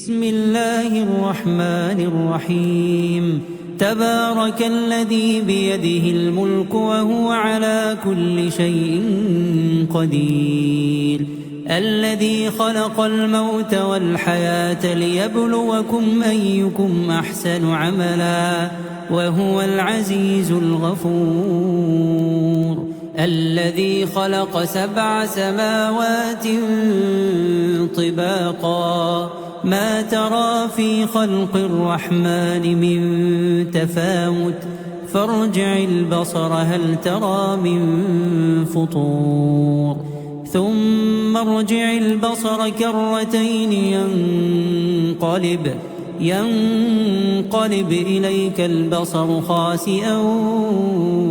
بسم الله الرحمن الرحيم. تبارك الذي بيده الملك وهو على كل شيء قدير، الذي خلق الموت والحياة ليبلوكم أيكم أحسن عملا وهو العزيز الغفور، الذي خلق 7 سماوات طباقا ما ترى في خلق الرحمن من تفاوت فارجع البصر هل ترى من فطور، ثم ارجع البصر كرتين ينقلب إليك البصر خاسئا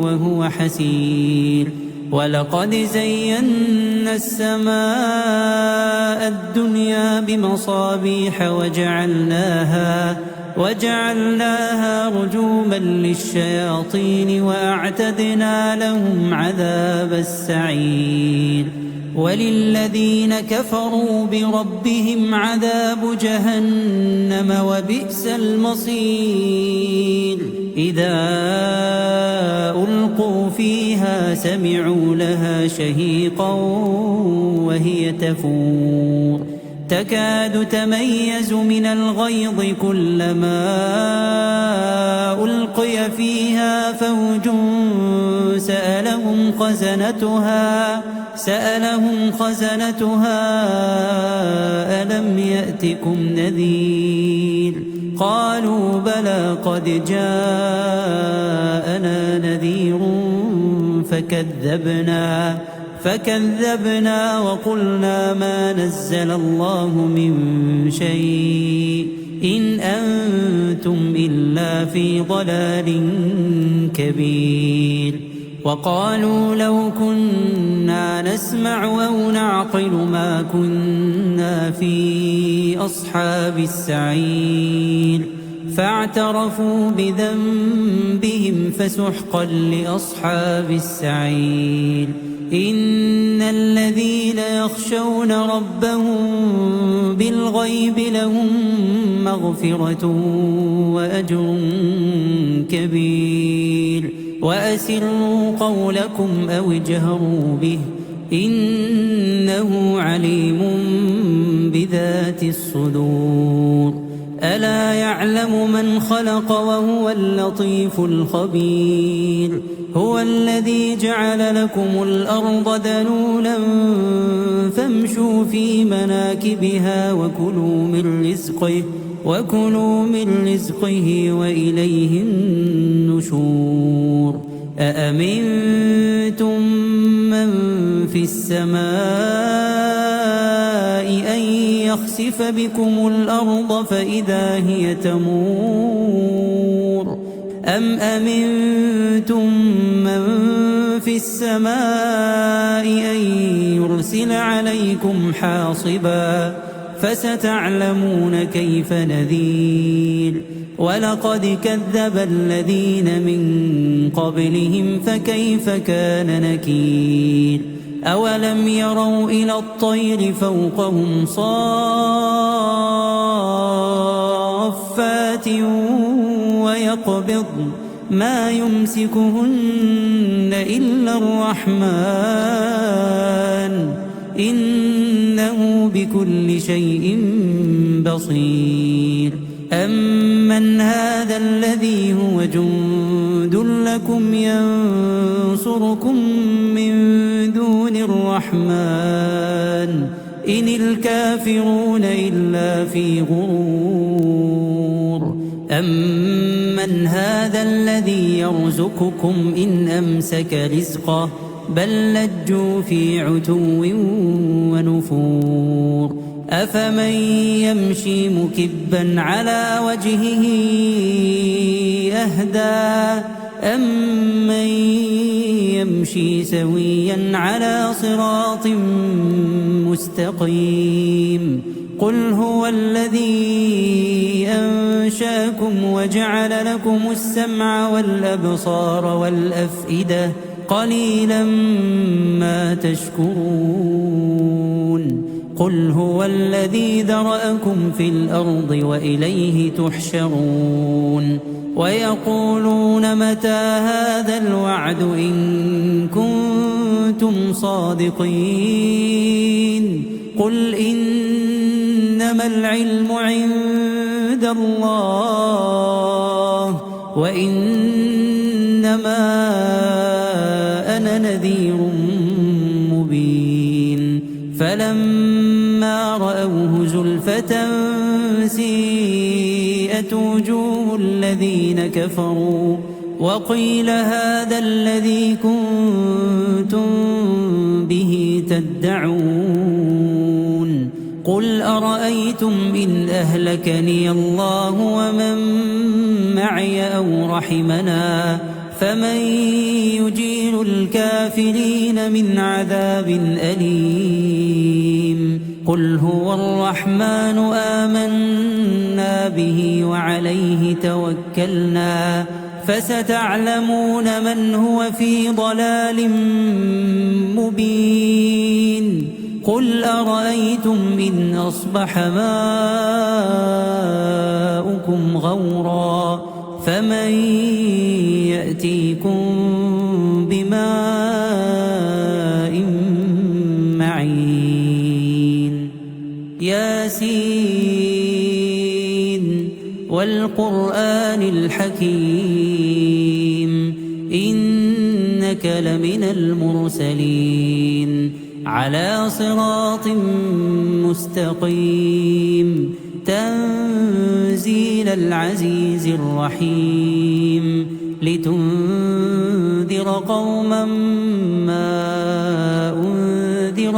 وهو حسير، ولقد زينا السماء الدنيا بمصابيح وجعلناها رجوما للشياطين وأعتدنا لهم عذاب السعير، وللذين كفروا بربهم عذاب جهنم وبئس المصير. إذا ألقوا فيها سمعوا لها شهيقا وهي تفور تكاد تميز من الغيظ كلما ألقي فيها فوج سألهم خزنتها ألم يأتكم نذير؟ قالوا بلى قد جاءنا نذير فكذبنا وقلنا ما نزل الله من شيء إن أنتم إلا في ضلال كبير. وقالوا لو كنا نسمع أو نعقل ما كنا في أصحاب السعير، فاعترفوا بذنبهم فسحقا لأصحاب السعير. إن الذين يخشون ربهم بالغيب لهم مغفرة وأجر كبير. وأسروا قولكم أو اجهروا به إنه عليم بذات الصدور. ألا يعلم من خلق وهو اللطيف الخبير. هو الذي جعل لكم الأرض ذلولا فامشوا في مناكبها وكلوا من رزقه وإليه النشور. أأمنتم من في السماء أن يخسف بكم الأرض فإذا هي تمور، أم أمنتم من في السماء أن يرسل عليكم حاصبا فستعلمون كيف نذير. ولقد كذب الذين من قبلهم فكيف كان نكير. أولم يروا إلى الطير فوقهم صافات ويقبضن ما يمسكهن إلا الرحمن إنه بكل شيء بصير. أمن هذا الذي هو جند لكم ينصركم من دون الرحمن إن الكافرون إلا في غرور. أمن هذا الذي يرزقكم إن أمسك رزقه بل لجوا في عتو ونفور. أفمن يمشي مكبا على وجهه أهدى أمن يمشي سويا على صراط مستقيم. قل هو الذي أنشاكم وجعل لكم السمع والأبصار والأفئدة قليلا ما تشكرون. قل هو الذي ذرأكم في الأرض وإليه تحشرون ويقولون متى هذا الوعد إن كنتم صادقين قل إنما العلم عند الله وإنما أنا نذير مبين فلما رأوه زلفة سيئت وجوه الذين كفروا وقيل هذا الذي كنتم به تدعون قل أرأيتم إن أهلكني الله ومن معي أو رحمنا فمن يجير الكافرين من عذاب أليم قل هو الرحمن آمنا به وعليه توكلنا فستعلمون من هو في ضلال مبين قل أرأيتم إن أصبح ماؤكم غورا فمن يأتيكم بماء معين ياسين والقرآن الحكيم إنك لمن المرسلين على صراط مستقيم تنزيل العزيز الرحيم لتنذر قوما ما أنذر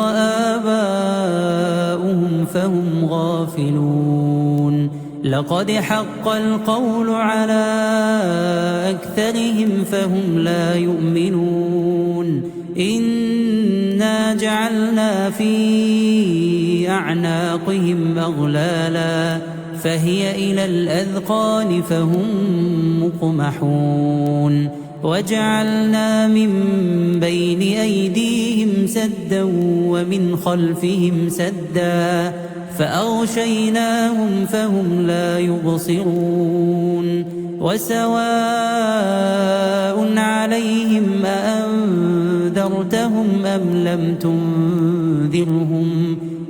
آباؤهم فهم غافلون لقد حق القول على أكثرهم فهم لا يؤمنون إنا جعلنا في أعناقهم أغلالا فهي إلى الأذقان فهم مقمحون وجعلنا من بين أيديهم سدا ومن خلفهم سدا فأغشيناهم فهم لا يبصرون وسواء عليهم أأنذرتهم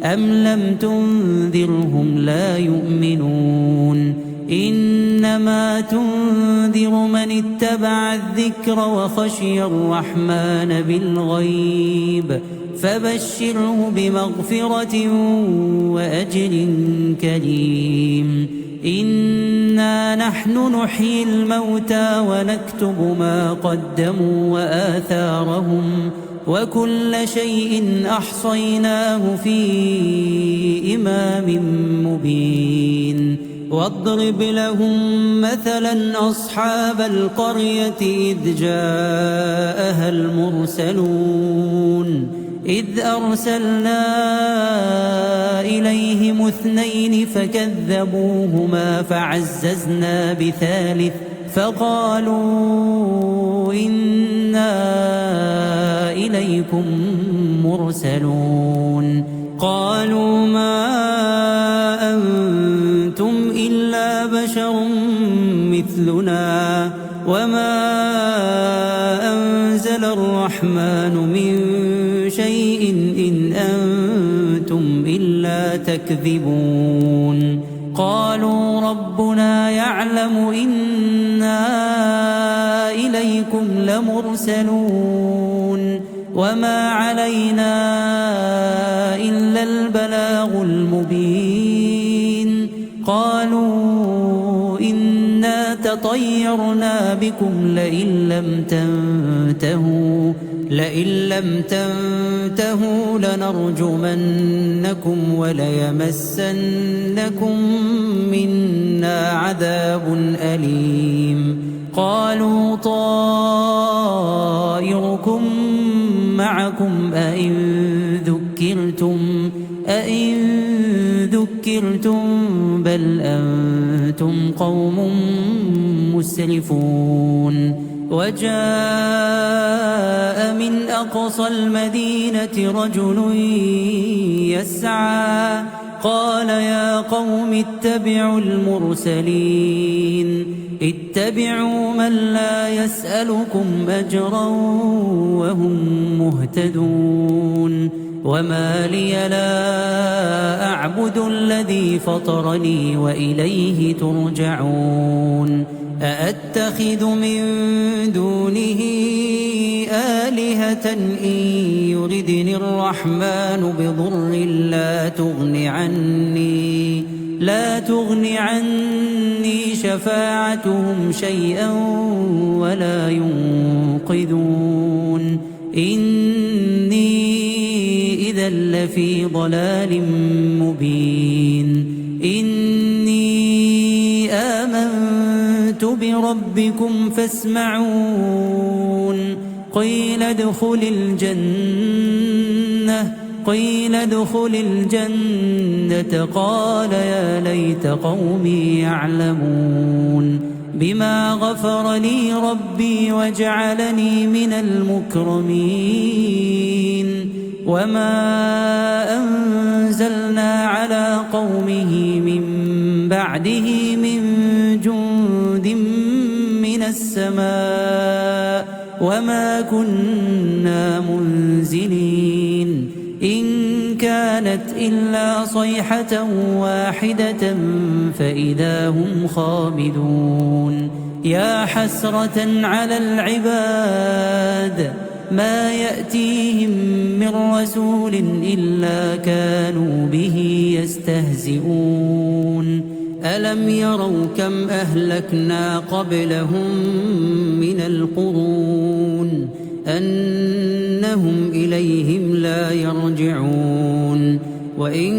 أم لم تنذرهم لا يؤمنون إنما تنذر من اتبع الذكر وخشي الرحمن بالغيب فبشره بمغفرة وأجر كريم إنا نحن نحيي الموتى ونكتب ما قدموا وآثارهم وكل شيء أحصيناه في إمام مبين واضرب لهم مثلا أصحاب القرية إذ جاءها المرسلون إذ أرسلنا إليهم 2 فكذبوهما فعززنا بثالث فقالوا إنا إليكم مرسلون قالوا ما أنتم إلا بشر مثلنا وما أنزل الرحمن من شيء إن أنتم إلا تكذبون قالوا ربنا يعلم إنا إليكم لمرسلون وما علينا إلا البلاغ المبين قالوا إنا تطيرنا بكم لئن لم تنتهوا لنرجمنكم وليمسنكم منا عذاب أليم قالوا طائركم معكم أئن ذكرتم بل أنتم قوم مسرفون وجاء من أقصى المدينة رجل يسعى قال يا قوم اتبعوا المرسلين اتبعوا من لا يسألكم أجرا وهم مهتدون وما لي لا أعبد الذي فطرني وإليه ترجعون أأتخذ من دونه آلهة إن يردني الرحمن بضر لا تغن عني شفاعتهم شيئا ولا ينقذون إني إذا لفي ضلال مبين إني آمنت بربكم فاسمعون قيل ادخل الجنة قال يا ليت قومي يعلمون بما غفر لي ربي وجعلني من المكرمين وما أنزلنا على قومه من بعده من جند من السماء وما كنا منزلين إن كانت إلا صيحة واحدة فإذا هم خامدون يا حسرة على العباد ما يأتيهم من رسول إلا كانوا به يستهزئون ألم يروا كم أهلكنا قبلهم من القرون أنهم إليهم لا يرجعون وإن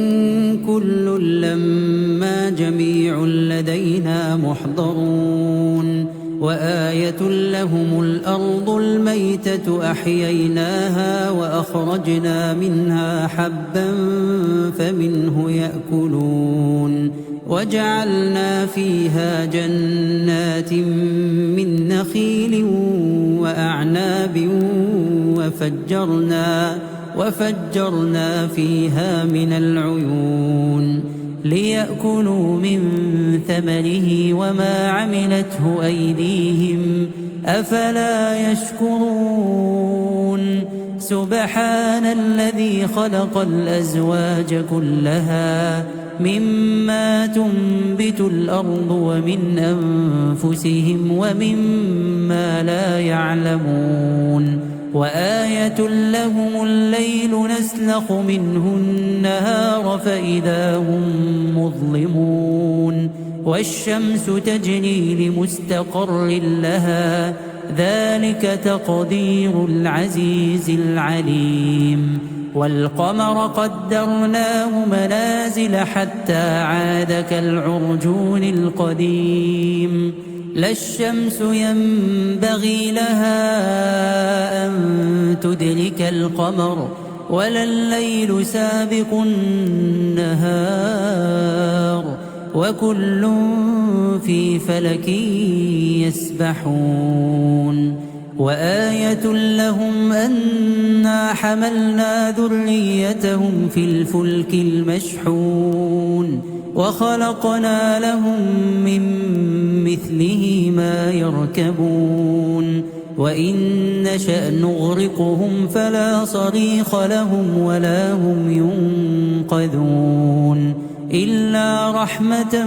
كل لما جميع لدينا محضرون وآية لهم الأرض الميتة أحييناها وأخرجنا منها حبا فمنه يأكلون وجعلنا فيها جنات من نخيل وأعناب وفجرنا فيها من العيون ليأكلوا من ثمره وما عملته أيديهم أفلا يشكرون سبحان الذي خلق الأزواج كلها مما تنبت الأرض ومن أنفسهم ومما لا يعلمون وآية لهم الليل نسلخ منه النهار فإذا هم مظلمون والشمس تجري لمستقر لها ذلك تقدير العزيز العليم والقمر قدرناه منازل حتى عاد كالعرجون القديم لا الشمس ينبغي لها أن تدرك القمر ولا الليل سابق النهار وكل في فلك يسبحون وآية لهم أنا حملنا ذريتهم في الفلك المشحون وخلقنا لهم من مثله ما يركبون وإن نشأ نغرقهم فلا صريخ لهم ولا هم ينقذون إلا رحمة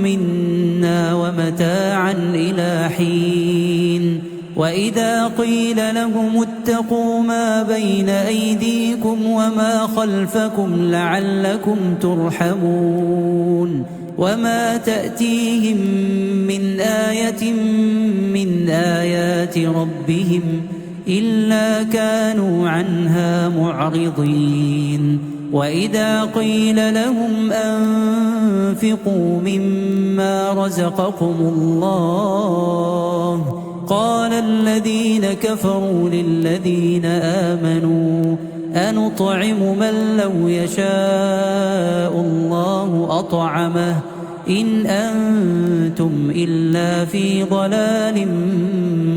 منا ومتاعا إلى حين وإذا قيل لهم اتقوا ما بين أيديكم وما خلفكم لعلكم ترحمون وما تأتيهم من آية من آيات ربهم إلا كانوا عنها معرضين وإذا قيل لهم أنفقوا مما رزقكم الله قال الذين كفروا للذين آمنوا أنطعم من لو يشاء الله أطعمه إن أنتم إلا في ضلال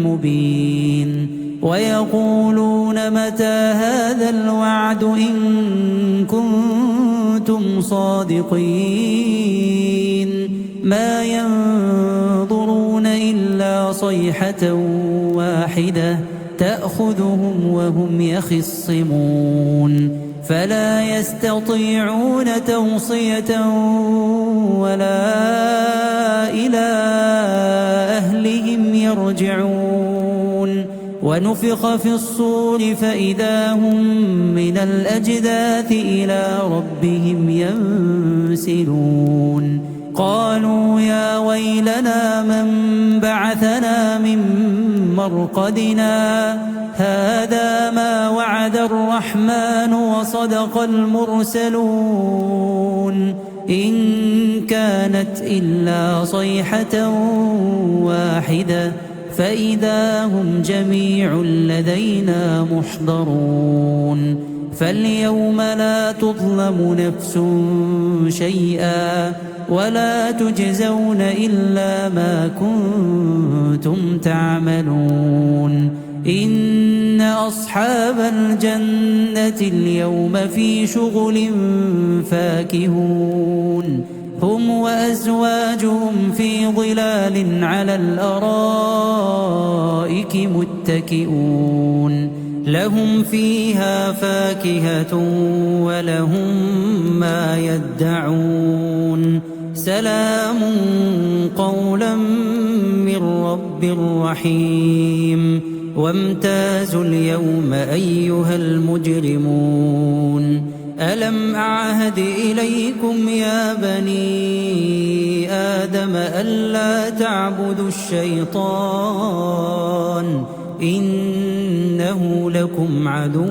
مبين ويقولون متى هذا الوعد إن كنتم صادقين ما ينظرون إلا صيحة واحدة تأخذهم وهم يخصمون فلا يستطيعون توصية ولا إلى أهلهم يرجعون ونفخ في الصور فإذا هم من الأجداث إلى ربهم ينسلون قالوا يا ويلنا من بعثنا من مرقدنا هذا ما وعد الرحمن وصدق المرسلون إن كانت إلا صيحة واحدة فإذا هم جميع لدينا محضرون فاليوم لا تظلم نفس شيئا ولا تجزون إلا ما كنتم تعملون إن أصحاب الجنة اليوم في شغل فاكهون هم وأزواجهم في ظلال على الأرائك متكئون لهم فيها فاكهة ولهم ما يدعون سلام قولا من رب رحيم وامتازوا اليوم أيها المجرمون ألم أعهد إليكم يا بني آدم ألا تعبدوا الشيطان إنه لكم عدو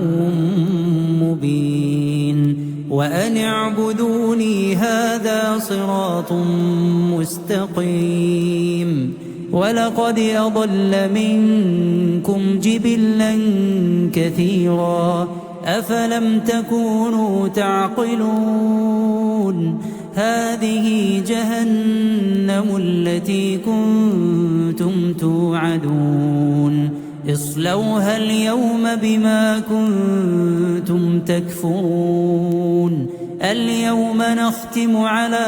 مبين وأن اعبدوني هذا صراط مستقيم ولقد أضل منكم جبلا كثيرا أفلم تكونوا تعقلون هذه جهنم التي كنتم توعدون اصلوها اليوم بما كنتم تكفرون اليوم نختم على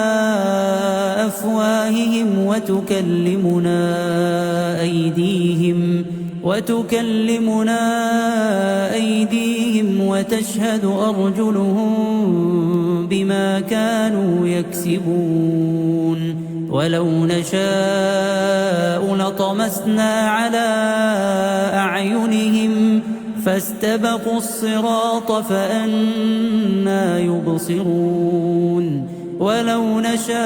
أفواههم وتكلمنا أيديهم وتشهد أرجلهم بما كانوا يكسبون ولو نشاء لطمسنا على أعينهم فاستبقوا الصراط فأنى يبصرون ولو نشاء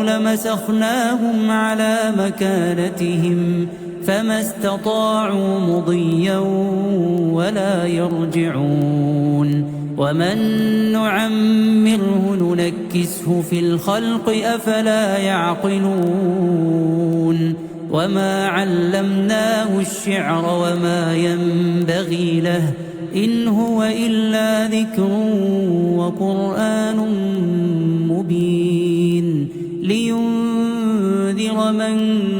لمسخناهم على مكانتهم فما استطاعوا مضيا ولا يرجعون ومن نعمره ننكسه في الخلق أفلا يعقلون وما علمناه الشعر وما ينبغي له إن هو إلا ذكر وقرآن مبين لينذر من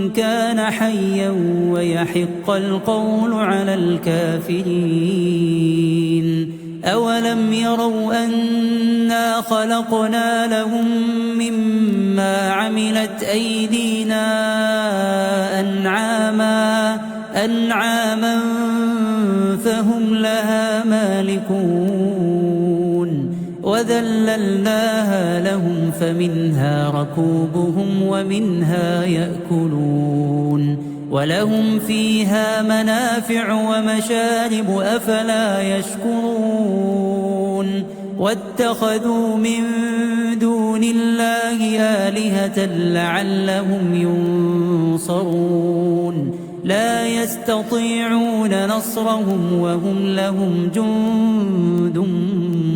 كان حيا ويحق القول على الكافرين أولم يروا أنا خلقنا لهم مما عملت أيدينا أنعاما فهم لها مالكون وذللناها لهم فمنها ركوبهم ومنها يأكلون ولهم فيها منافع ومشارب أفلا يشكرون واتخذوا من دون الله آلهة لعلهم ينصرون لا يستطيعون نصرهم وهم لهم جند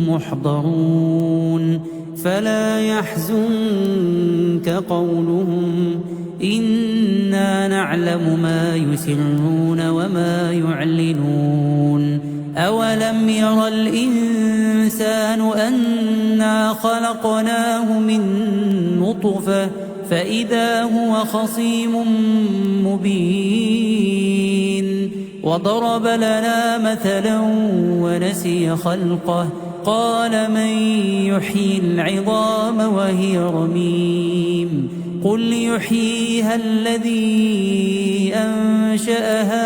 محضرون فلا يحزنك قولهم إنا نعلم ما يسرون وما يعلنون أولم ير الإنسان أنا خلقناه من نطفة فإذا هو خصيم مبين وضرب لنا مثلا ونسي خلقه قال من يحيي العظام وهي رميم قل يحييها الذي أنشأها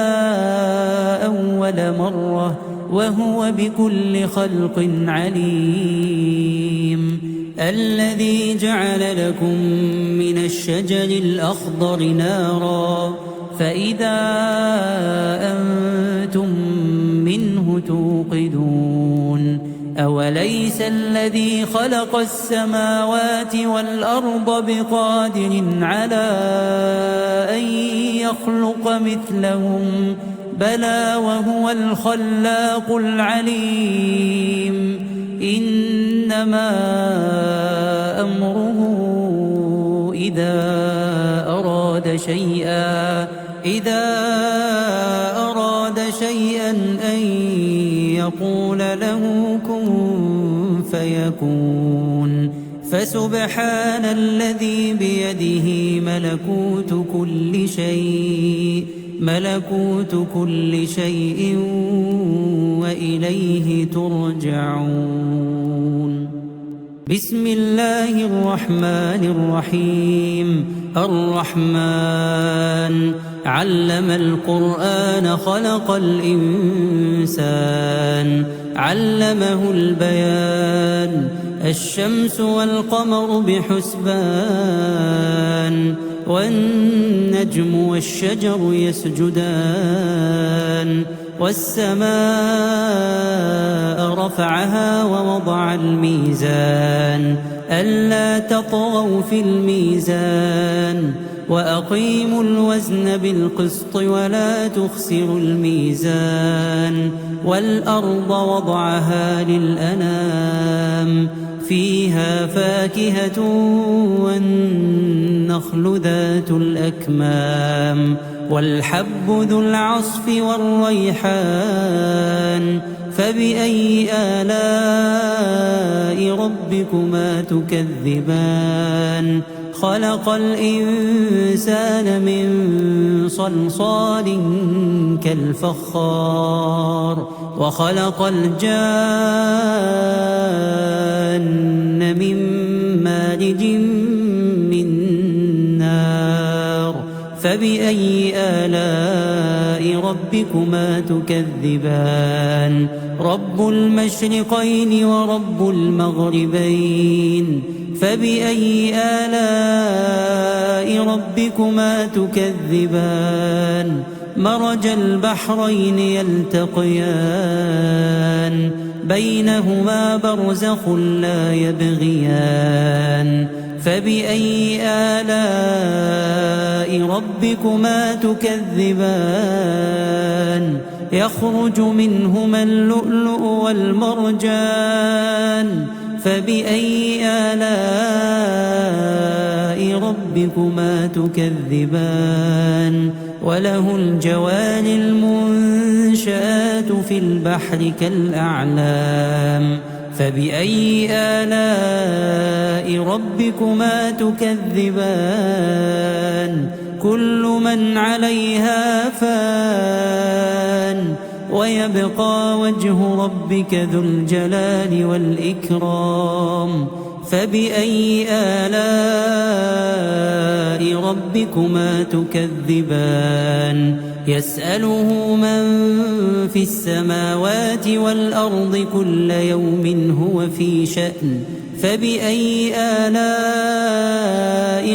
أول مرة وهو بكل خلق عليم الذي جعل لكم من الشجر الأخضر نارا فإذا أنتم منه توقدون أوليس الذي خلق السماوات والأرض بقادر على أن يخلق مثلهم بلى وهو الخلاق العليم إنما أمره إذا أراد شيئا أن يقول له كن فيكون فسبحان الذي بيده ملكوت كل شيء وإليه ترجعون بسم الله الرحمن الرحيم الرحمن علم القرآن خلق الإنسان علمه البيان الشمس والقمر بحسبان والنجم والشجر يسجدان والسماء رفعها ووضع الميزان ألا تطغوا في الميزان وأقيموا الوزن بالقسط ولا تخسروا الميزان والأرض وضعها للأنام فيها فاكهة والنخل ذات الأكمام والحب ذو العصف والريحان فبأي آلاء ربكما تكذبان خلق الإنسان من صلصال كالفخار وخلق الجان من مارج من نار فبأي آلاء ربكما تكذبان رب المشرقين ورب المغربين فبأي آلاء ربكما تكذبان مرج البحرين يلتقيان بينهما برزخ لا يبغيان فبأي آلاء ربكما تكذبان يخرج منهما اللؤلؤ والمرجان فبأي آلاء ربكما تكذبان وله الجوار المنشآت في البحر كالأعلام فبأي آلاء ربكما تكذبان كل من عليها فان ويبقى وجه ربك ذو الجلال والإكرام فبأي آلاء ربكما تكذبان يسأله من في السماوات والأرض كل يوم هو في شأن فبأي آلاء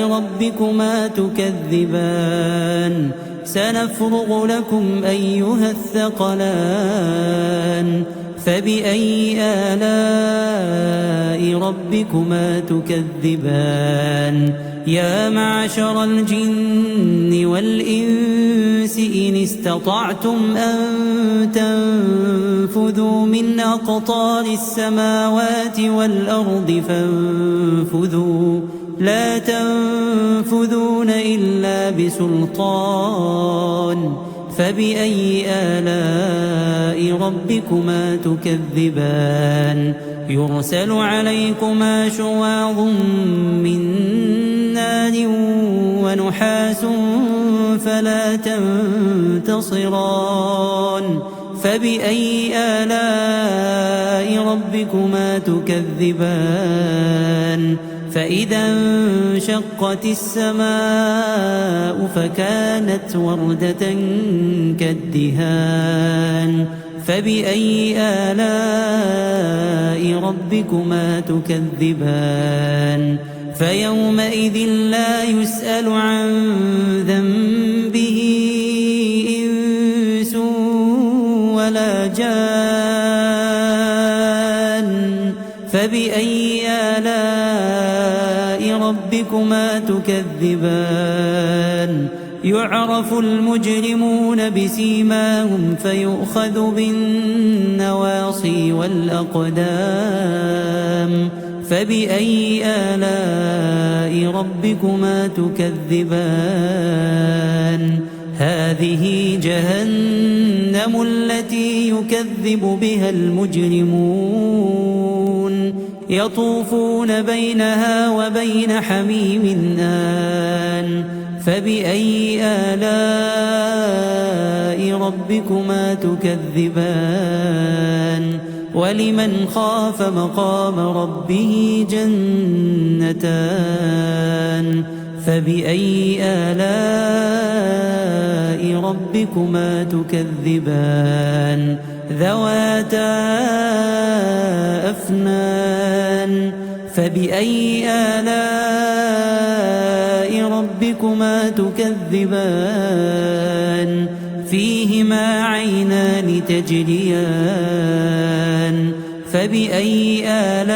ربكما تكذبان سنفرغ لكم أيها الثقلان فبأي آلاء ربكما تكذبان يا معشر الجن والإنس إن استطعتم أن تنفذوا من أقطار السماوات والأرض فانفذوا لا تنفذون إلا بسلطان فبأي آلاء ربكما تكذبان يرسل عليكما شواظ من نار ونحاس فلا تنتصران فبأي آلاء ربكما تكذبان فإذا انشقت السماء فكانت وردة كالدهان فبأي آلاء ربكما تكذبان فيومئذ لا يسأل عن ذنبه إنس ولا جان فبأي آلاء ربكما تكذبان يعرف المجرمون بسيماهم فيؤخذ بالنواصي والأقدام فبأي آلاء ربكما تكذبان هذه جهنم التي يكذب بها المجرمون يطوفون بينها وبين حميم آن فبأي آلاء ربكما تكذبان ولمن خاف مقام ربه جنتان فبأي آلاء ربكما تكذبان ذواتا أفنان فبأي آلاء ربكما تكذبان فيهما عينان تجريان فبأي آلاء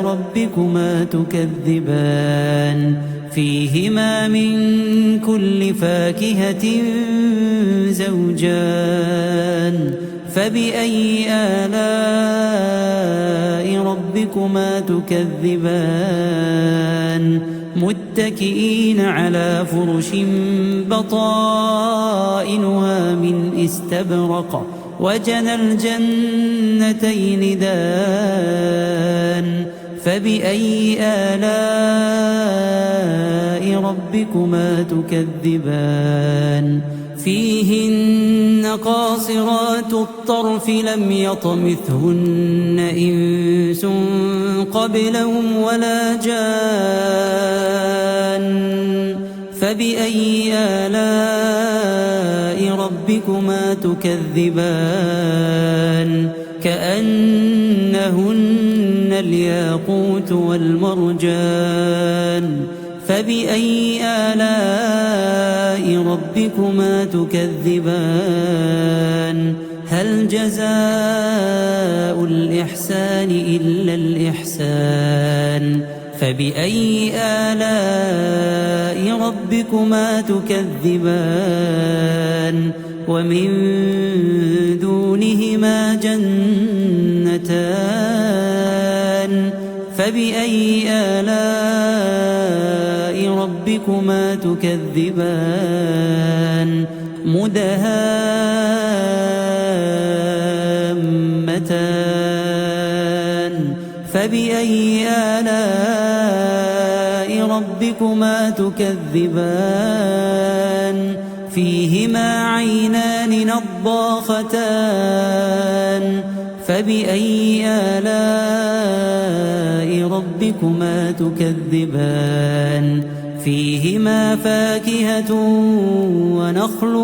ربكما تكذبان فيهما من كل فاكهة زوجان فبأي آلاء ربكما تكذبان متكئين على فرش بطائنها من استبرق وجنى الجنتين دان فبأي آلاء ربكما تكذبان فيهن قاصرات الطرف لم يطمثهن إنس قبلهم ولا جان فبأي آلاء ربكما تكذبان كأنهن الياقوت والمرجان فبأي آلاء ربكما تكذبان هل جزاء الإحسان إلا الإحسان فبأي آلاء ربكما تكذبان ومن دونهما جنتان فبأي آلاء ربكما تكذبان مدهامتان فبأي آلاء ربكما تكذبان فيهما عينان نضاختان فبأي آلاء ربكما تكذبان فيهما فاكهة ونخل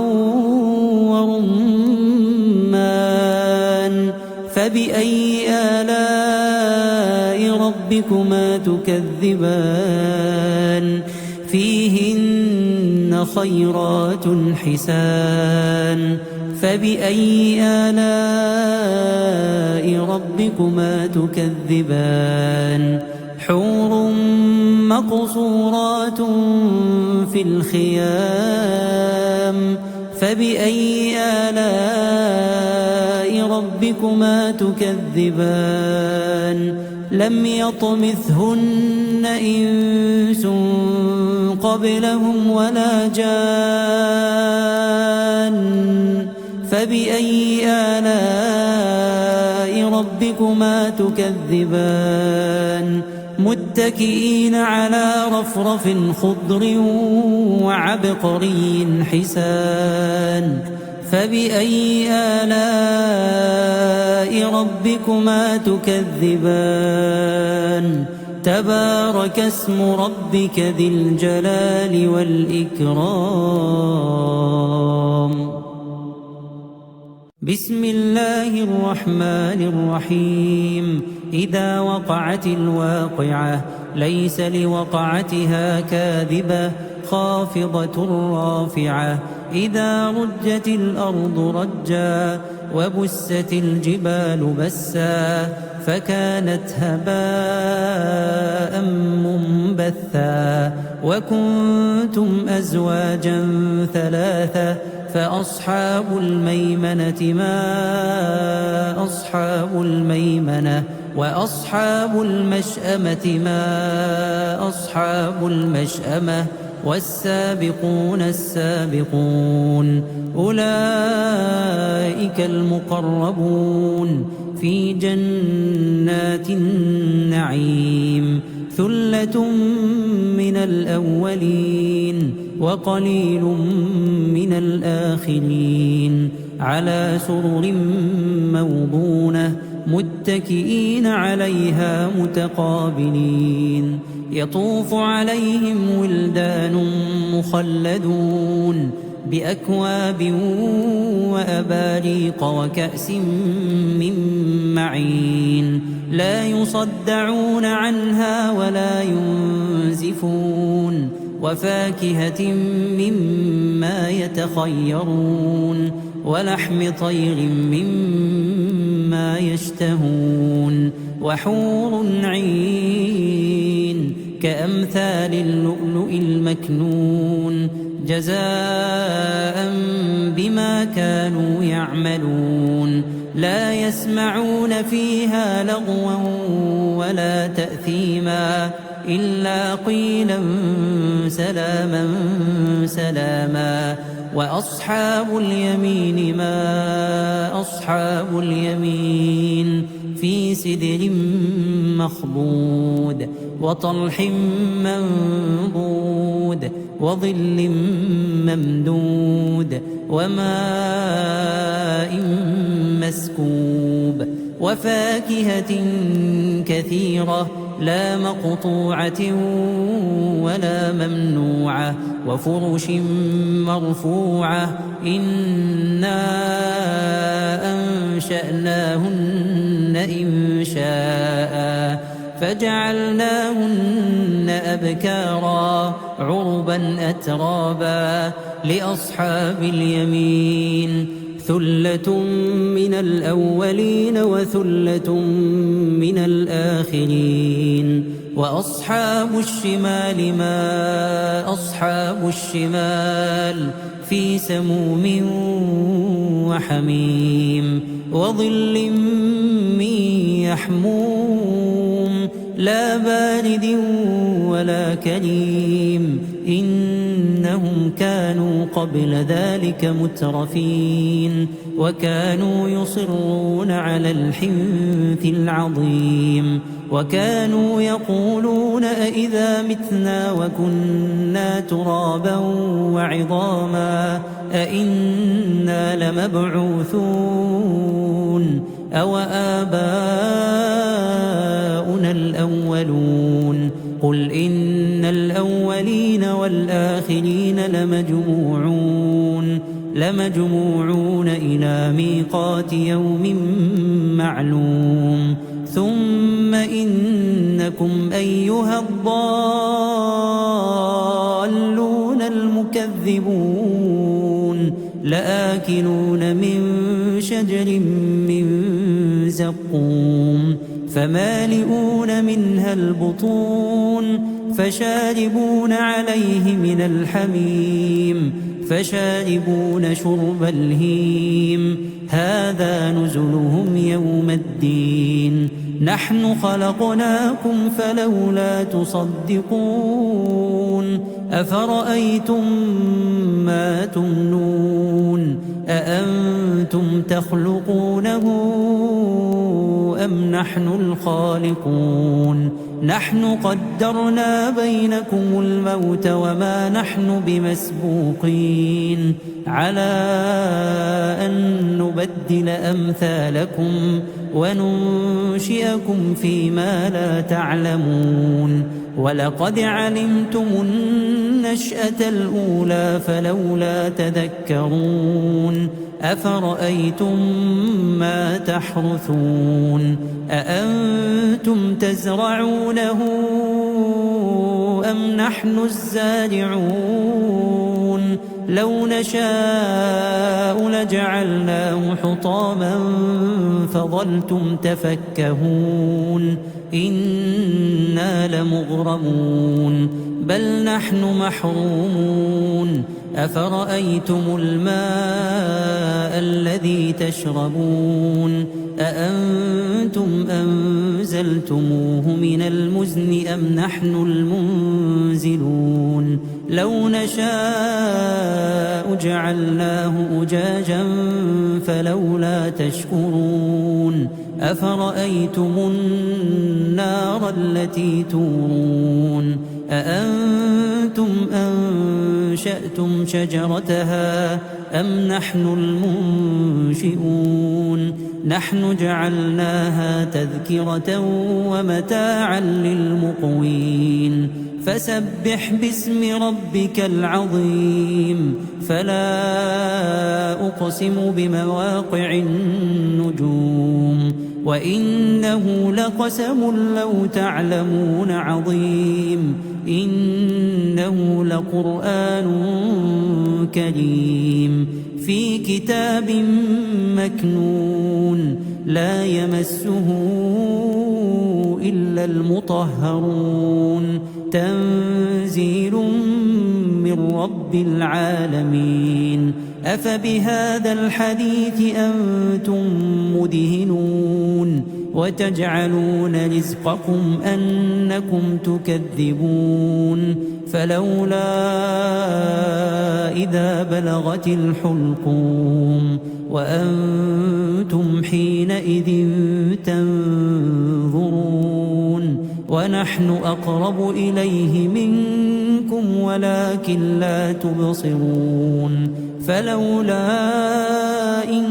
ورمان فبأي آلاء ربكما تكذبان فيهن خيرات حسان فبأي آلاء ربكما تكذبان حور مقصورات في الخيام فبأي آلاء ربكما تكذبان لم يطمثهن إنس قبلهم ولا جان فبأي آلاء ربكما تكذبان متكئين على رفرف خضر وعبقري حسان فبأي آلاء ربكما تكذبان تبارك اسم ربك ذي الجلال والإكرام بسم الله الرحمن الرحيم إذا وقعت الواقعة ليس لوقعتها كاذبة خافضة رافعة إذا رجت الأرض رجا وبست الجبال بسا فكانت هباء منبثا وكنتم أزواجا ثلاثة فأصحاب الميمنة ما أصحاب الميمنة وأصحاب المشأمة ما أصحاب المشأمة والسابقون السابقون أولئك المقربون في جنات النعيم ثلة من الأولين وقليل من الآخرين على سرر موضونة متكئين عليها متقابلين يطوف عليهم ولدان مخلدون بأكواب وأباريق وكأس من معين لا يصدعون عنها ولا ينزفون وفاكهة مما يتخيرون ولحم طير مما يشتهون وحور عين كأمثال اللؤلؤ المكنون جزاء بما كانوا يعملون لا يسمعون فيها لغوا ولا تأثيما إلا قيلا سلاما سلاما وأصحاب اليمين ما أصحاب اليمين في سدر مخضود وطلح منضود وظل ممدود وماء مسكوب وفاكهة كثيرة لا مقطوعة ولا ممنوعة وفرش مرفوعة إنا أنشأناهن إنشاء فجعلناهن أبكارا عربا أترابا لأصحاب اليمين ثلة من الأولين وثلة من الآخرين وأصحاب الشمال ما أصحاب الشمال في سموم وحميم وظل من يحموم لا بارد ولا كريم إنهم كانوا قبل ذلك مترفين وكانوا يصرون على الحنث العظيم وكانوا يقولون أئذا متنا وكنا ترابا وعظاما أئنا لمبعوثون أو آباؤنا الأولون قل إن الأولين والآخرين لمجموعون إلى ميقات يوم معلوم ثم إنكم أيها الضالون المكذبون لآكلون من شجر من زقوم فمالئون منها البطون فشاربون عليه من الحميم فشاربون شرب الهيم هذا نزلهم يوم الدين نحن خلقناكم فلولا تصدقون أفرأيتم ما تمنون أأنتم تخلقونه أم نحن الخالقون نحن قدرنا بينكم الموت وما نحن بمسبوقين على أن نبدل أمثالكم وننشئكم فيما لا تعلمون ولقد علمتم النشأة الأولى فلولا تذكرون أفرأيتم ما تحرثون أأنتم تزرعونه أم نحن الزارعون لو نشاء لجعلناه حطاما فظلتم تفكهون إنا لمغرمون بل نحن محرومون أفرأيتم الماء الذي تشربون أأنتم أنزلتموه من المزن أم نحن المنزلون لو نشاء جعلناه أجاجا فلولا تشكرون أفرأيتم النار التي تورون أأنتم أنشأتم شجرتها أم نحن المنشئون نحن جعلناها تذكرة ومتاعا للمقوين فسبح باسم ربك العظيم فلا أقسم بمواقع النجوم وإنه لقسم لو تعلمون عظيم إنه لقرآن كريم في كتاب مكنون لا يمسه إلا المطهرون تنزيل من رب العالمين أفبهذا الحديث أنتم مدهنون وتجعلون رزقكم أنكم تكذبون فلولا إذا بلغت الحلقوم وأنتم حينئذ تنظرون ونحن أقرب إليه منكم ولكن لا تبصرون فلولا إن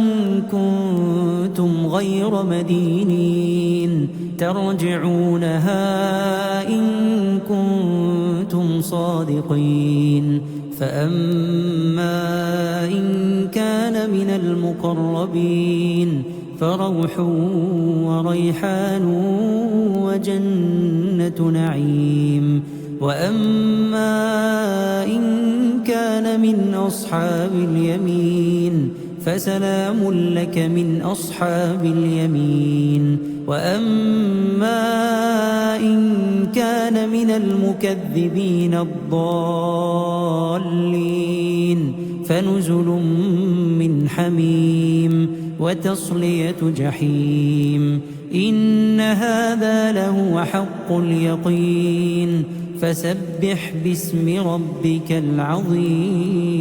كنتم غير مدينين ترجعونها إن كنتم صادقين فأما إن كان من المقربين فروح وريحان وجنة نعيم وأما إن كان من أصحاب اليمين فسلام لك من أصحاب اليمين وأما إن كان من المكذبين الضالين فنزل من حميم وتصلية جحيم إن هذا لهو حق اليقين فسبح باسم ربك العظيم